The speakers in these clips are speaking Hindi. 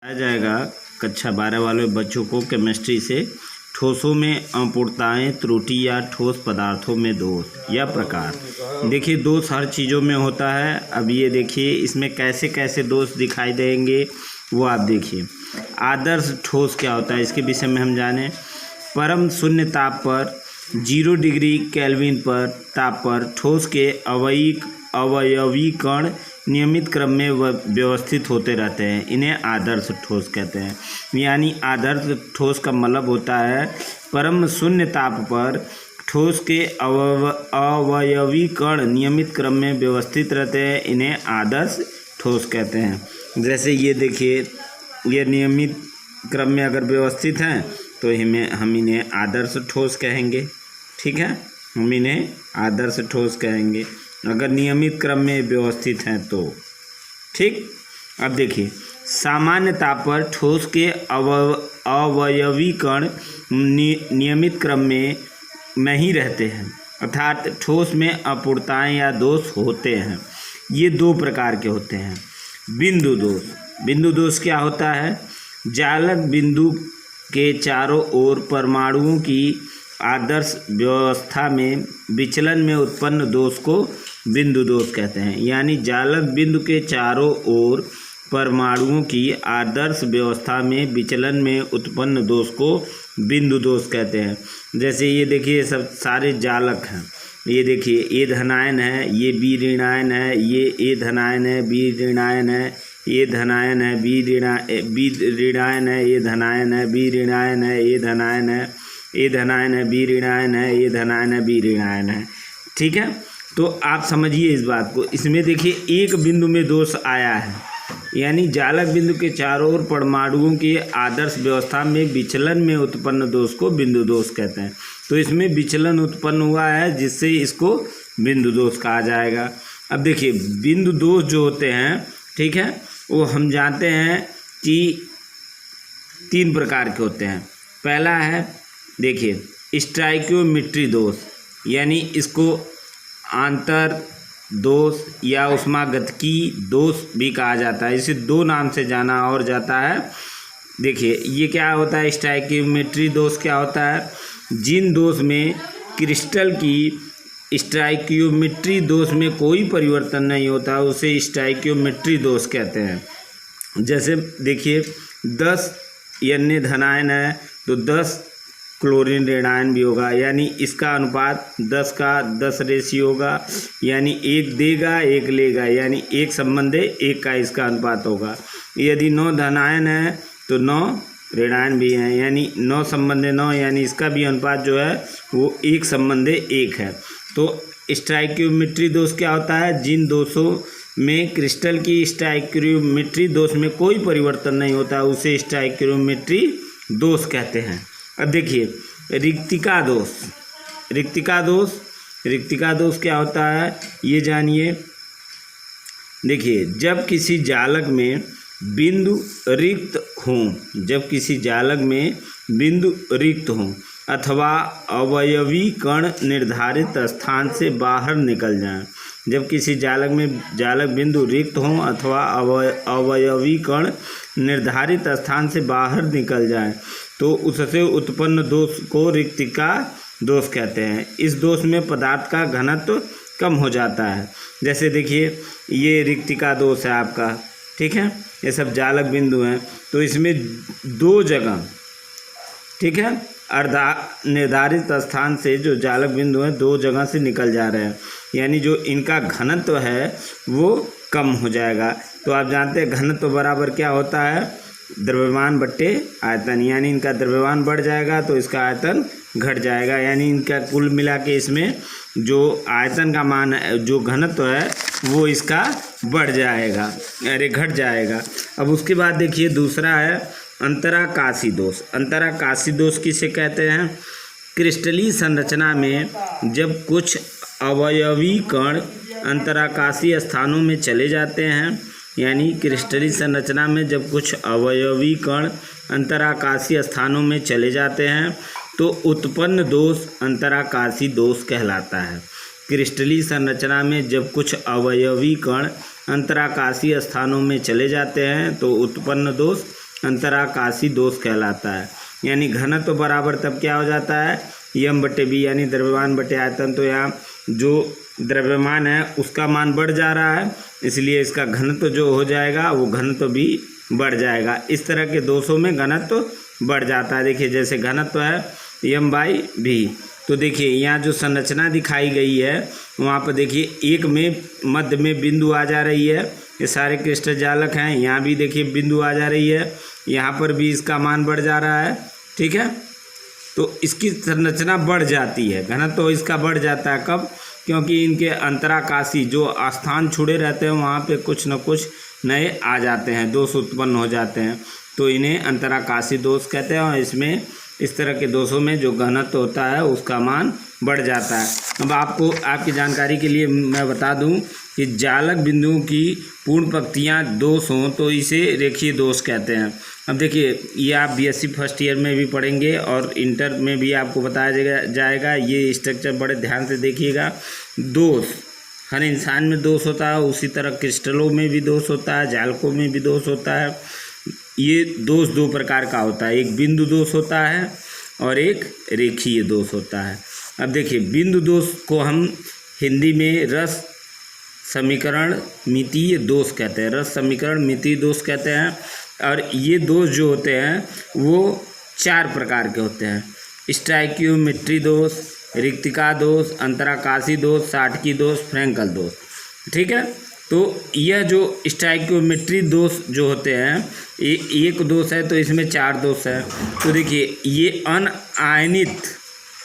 आ जाएगा कक्षा 12 वाले बच्चों को केमिस्ट्री से ठोसों में अपूर्णताएं, त्रुटि या ठोस पदार्थों में दोष या प्रकार। देखिए दोष हर चीज़ों में होता है। अब ये देखिए इसमें कैसे कैसे दोष दिखाई देंगे वो आप देखिए। आदर्श ठोस क्या होता है इसके विषय में हम जाने। परम शून्य ताप पर 0 डिग्री केल्विन पर ताप पर ठोस के अवयवीकरण नियमित क्रम में व्यवस्थित होते रहते हैं, इन्हें आदर्श ठोस कहते हैं। यानी आदर्श ठोस का मतलब होता है परम शून्य ताप पर ठोस के अवयवीकरण नियमित क्रम में व्यवस्थित रहते हैं, इन्हें आदर्श ठोस कहते हैं। जैसे ये देखिए, ये नियमित क्रम में अगर व्यवस्थित हैं तो हम इन्हें आदर्श ठोस कहेंगे। ठीक है, हम इन्हें आदर्श ठोस कहेंगे अगर नियमित क्रम में व्यवस्थित हैं तो। ठीक, अब देखिए सामान्य ताप पर ठोस के अवयवीकरण नियमित क्रम में नहीं रहते हैं, अर्थात ठोस में अपूर्णताएं या दोष होते हैं। ये 2 प्रकार के होते हैं। बिंदु दोष। बिंदु दोष क्या होता है? जालक बिंदु के चारों ओर परमाणुओं की आदर्श व्यवस्था में विचलन में उत्पन्न दोष को बिंदु दोष कहते हैं। यानी जालक बिंदु के चारों ओर परमाणुओं की आदर्श व्यवस्था में विचलन में उत्पन्न दोष को बिंदु दोष कहते हैं। जैसे ये देखिए सब सारे जालक हैं। ये देखिए ए धनायन है, ये बी ऋणायन है, ये ए धनायन है, बी ऋणायन है, ये धनायन है, बी ऋणायन है, ये धनायन है, बी ऋणायन है, ये धनायन है, ए धनायन है, बी ऋणायन है, ये धनायन है, बी ऋणायन है। ठीक है, तो आप समझिए इस बात को। इसमें देखिए एक बिंदु में दोष आया है, यानी जालक बिंदु के चारों ओर परमाणुओं की आदर्श व्यवस्था में विचलन में उत्पन्न दोष को बिंदु दोष कहते हैं। तो इसमें विचलन उत्पन्न हुआ है जिससे इसको बिंदु दोष कहा जाएगा। अब देखिए बिंदु दोष जो होते हैं, ठीक है, वो हम जानते हैं कि 3 प्रकार के होते हैं। पहला है देखिए स्टाइकियोमेट्री दोष, यानी इसको आंतर दोष या उष्मागतिकी दोष भी कहा जाता है। इसे 2 नाम से जाना और जाता है। देखिए ये क्या होता है? स्टाइकियोमेट्री दोष क्या होता है? जिन दोष में क्रिस्टल की स्टाइकियोमेट्री दोष में कोई परिवर्तन नहीं होता उसे स्टाइकियोमेट्री दोष कहते हैं। जैसे देखिए 10 N धनायन है तो 10 क्लोरीन ऋणायन भी होगा, यानी इसका अनुपात 10 का 10 रेशियो होगा, यानी 1 देगा 1 लेगा, यानी 1 संबंधे 1 का इसका अनुपात होगा। यदि 9 धनायन है तो 9 ऋणायन भी हैं, यानी 9 संबंधे 9, यानी इसका भी अनुपात जो है वो 1 संबंधे 1 है। तो स्टाइकियोमेट्री दोष क्या होता है? जिन दोषों में क्रिस्टल की स्टाइकियोमेट्री दोष में कोई परिवर्तन नहीं होता उसे स्टाइकियोमेट्री दोष कहते हैं। अब देखिए रिक्तिका दोष। रिक्तिका दोष क्या होता है ये जानिए। देखिए जब किसी जालक में बिंदु रिक्त हों, अथवा अवयवीकरण निर्धारित स्थान से बाहर निकल जाएं। जब किसी जालक में जालक बिंदु रिक्त हों अथवा अवयवीकरण निर्धारित स्थान से बाहर निकल जाएं तो उससे उत्पन्न दोष को रिक्तिका दोष कहते हैं। इस दोष में पदार्थ का घनत्व कम हो जाता है। जैसे देखिए ये रिक्तिका दोष है आपका, ठीक है, ये सब जालक बिंदु हैं। तो इसमें 2 जगह, ठीक है, निर्धारित स्थान से जो जालक बिंदु हैं 2 जगह से निकल जा रहे हैं, यानी जो इनका घनत्व है वो कम हो जाएगा। तो आप जानते हैं घनत्व बराबर क्या होता है? द्रव्यमान बट्टे आयतन, यानी इनका द्रव्यमान बढ़ जाएगा तो इसका आयतन घट जाएगा, यानी इनका कुल मिला के इसमें जो आयतन का मान है, जो घनत्व है वो इसका बढ़ जाएगा, अरे घट जाएगा। अब उसके बाद देखिए दूसरा है अंतराकाशी दोष। अंतराकाशी दोष किसे कहते हैं? क्रिस्टलीय संरचना में जब कुछ अवयवीकरण अंतराकाशी स्थानों में चले जाते हैं, यानी क्रिस्टलीय संरचना में जब कुछ अवयवीकरण अंतराकाशी स्थानों में चले जाते हैं तो उत्पन्न दोष अंतराकाशी दोष कहलाता है। क्रिस्टलीय संरचना में जब कुछ अवयवी कण अंतराकाशीय स्थानों में चले जाते हैं तो उत्पन्न दोष अंतराकाशी दोष कहलाता है। यानी घनत्व बराबर तब क्या हो जाता है, m/b, यानी द्रव्यमान बटे आयतन। तो यहाँ जो द्रव्यमान है उसका मान बढ़ जा रहा है, इसलिए इसका घनत्व जो हो जाएगा वो घनत्व भी बढ़ जाएगा। इस तरह के दोषों में घनत्व बढ़ जाता है। देखिए जैसे घनत्व है m/v, तो देखिए यहाँ जो संरचना दिखाई गई है वहाँ पर देखिए एक में मध्य में बिंदु आ जा रही है, ये सारे क्रिस्टल जालक हैं। यहाँ भी देखिए बिंदु आ जा रही है, यहाँ पर भी इसका मान बढ़ जा रहा है, ठीक है। तो इसकी संरचना बढ़ जाती है, घनत्व तो इसका बढ़ जाता है। कब? क्योंकि इनके अंतराकाशी जो स्थान छुड़े रहते हैं वहाँ पे कुछ न कुछ नए आ जाते हैं, दोष उत्पन्न हो जाते हैं, तो इन्हें अंतराकाशी दोष कहते हैं। और इसमें इस तरह के दोषों में जो घनत्व होता है उसका मान बढ़ जाता है। अब आपको आपकी जानकारी के लिए मैं बता दूं कि जालक बिंदुओं की पूर्ण पंक्तियां दोष हों तो इसे रेखीय दोष कहते हैं। अब देखिए ये आप बीएससी फर्स्ट ईयर में भी पढ़ेंगे और इंटर में भी आपको बताया जाएगा। ये स्ट्रक्चर बड़े ध्यान से देखिएगा। दोष हर इंसान में दोष होता है, उसी तरह क्रिस्टलों में भी दोष होता है, जालकों में भी दोष होता है। ये दोष दो प्रकार का होता है, एक बिंदु दोष होता है और एक रेखीय दोष होता है। अब देखिए बिंदु दोष को हम हिंदी में रस समीकरण मितीय दोष कहते हैं, रस समीकरण मितीय दोष कहते हैं। और ये दोष जो होते हैं वो 4 प्रकार के होते हैं, स्टाइकियोमेट्री दोष, रिक्तिका दोष, अंतराकाशी दोष, साटकी दोष, फ्रैंकल दोष, ठीक है। तो यह जो स्टाइकियोमेट्री दोष जो होते हैं ये एक दोष है, तो इसमें 4 दोष है। तो देखिए ये अनआयनित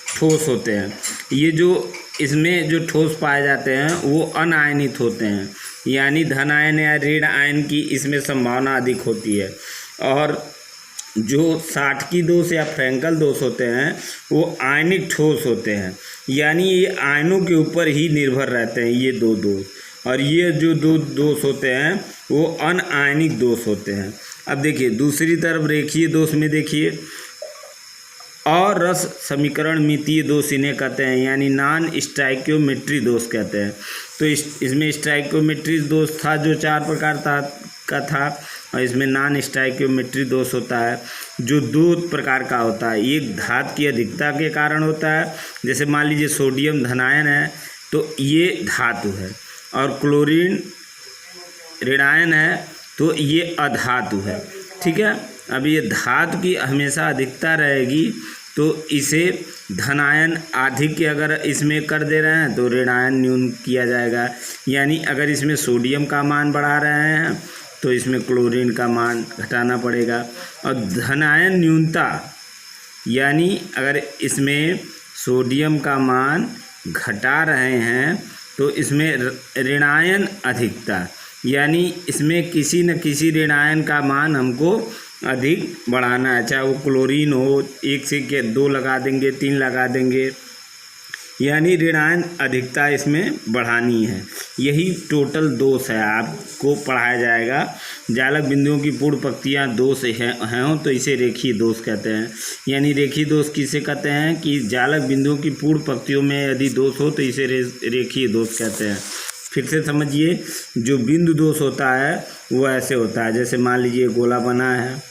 ठोस होते हैं, ये जो इसमें जो ठोस पाए जाते हैं वो अनआयनित होते हैं, यानी धन आयन या ऋण आयन की इसमें संभावना अधिक होती है। और जो साटकी दोष या फ्रैंकल दोष होते हैं वो आयनिक ठोस होते हैं, यानी ये आयनों के ऊपर ही निर्भर रहते हैं ये 2 दोष। और ये जो 2 दोष होते हैं वो अनआयनिक दोष होते हैं। अब देखिए दूसरी तरफ रेखीय दोष में देखिए और रस समीकरण मितीय दोष इन्हें कहते हैं, यानी नॉन स्टाइकियोमेट्री दोष कहते हैं। तो इसमें स्टाइकियोमेट्री दोष था जो 4 प्रकार का था, और इसमें नॉन स्टाइकियोमेट्री दोष होता है जो 2 प्रकार का होता है। एक धातु की अधिकता के कारण होता है, जैसे मान लीजिए सोडियम धनायन है तो ये धातु है, और क्लोरीन ऋणायन है तो ये अधातु है, ठीक है। अब ये धातु की हमेशा अधिकता रहेगी तो इसे धनायन अधिक अगर इसमें कर दे रहे हैं तो ऋणायन न्यून किया जाएगा, यानी अगर इसमें सोडियम का मान बढ़ा रहे हैं तो इसमें क्लोरीन का मान घटाना पड़ेगा। और धनायन न्यूनता यानी अगर इसमें सोडियम का मान घटा रहे हैं तो इसमें ऋणायन अधिकता, यानी इसमें किसी न किसी ऋणायन का मान हमको अधिक बढ़ाना है, चाहे वो क्लोरीन हो, 1 से 2 लगा देंगे, 3 लगा देंगे, यानी ऋणायन अधिकता इसमें बढ़ानी है। यही टोटल दोष है, आपको पढ़ाया जाएगा। जालक बिंदुओं की पूर्ण पंक्तियाँ दोष हैं तो इसे रेखीय दोष कहते हैं। यानी रेखीय दोष किसे कहते हैं कि जालक बिंदुओं की पूर्ण पंक्तियों में यदि दोष हो तो इसे रेखीय दोष कहते हैं। फिर से समझिए, जो बिंदु दोष होता है वो ऐसे होता है, जैसे मान लीजिए गोला बना है,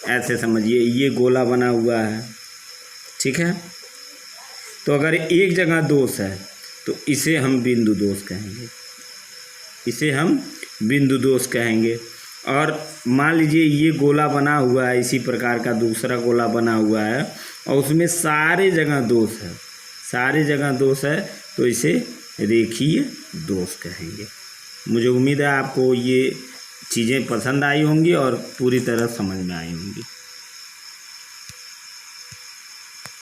ऐसे समझिए ये गोला बना हुआ है, ठीक है। तो अगर एक जगह दोष है तो इसे हम बिंदु दोष कहेंगे, इसे हम बिंदु दोष कहेंगे। और मान लीजिए ये गोला बना हुआ है, इसी प्रकार का दूसरा गोला बना हुआ है और उसमें सारे जगह दोष है, सारे जगह दोष है, तो इसे रेखीय दोष कहेंगे। मुझे उम्मीद है आपको ये चीज़ें पसंद आई होंगी और पूरी तरह समझ में आई होंगी।